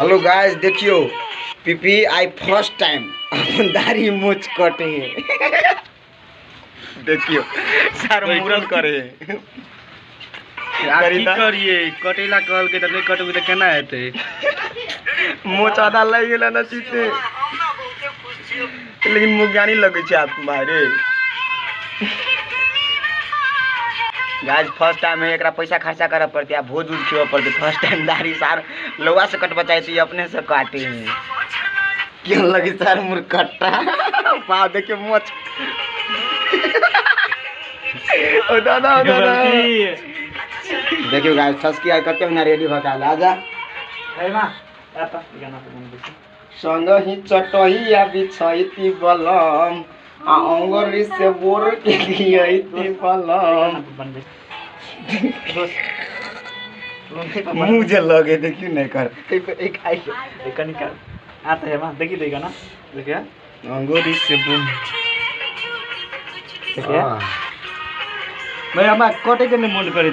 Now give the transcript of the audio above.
Hello guys, देखियो PP आई first time अपन दाढ़ी मूछ कटे है। देखियो सर मुरन करे की करिए कटेला कहल के त नहीं कटबे त केना हेते। मूछ आधा लग गेल ना चीते, लेकिन मुँह ज्ञानी लगे छे आप तुम्हारे। गाइस फर्स्ट टाइम है, एकरा पैसा खर्चा करे पड़ते है, भोज उज खियो पड़ते। फर्स्ट टाइम दाढ़ी सार लोहा से कट बचाई अपने से काटे हैं। क्यों लगी सर मुर कट्टा पा देखिए मोच। ओ दादा ओ दादा देखियो गाइस ठसकी आई कते ना रेडी भका लाजा ए मां आता गाना पे संग ही चटही या बिछैती बलम आ अंगुरी से बोर के लियैती बलम। मुझे लगे देखियो नहीं कर एक आई एक निकाल आता है मां देखी देगा ना देखिए अंगुरी से बोर देखिए भाई हमारा कटे के नहीं मन करे।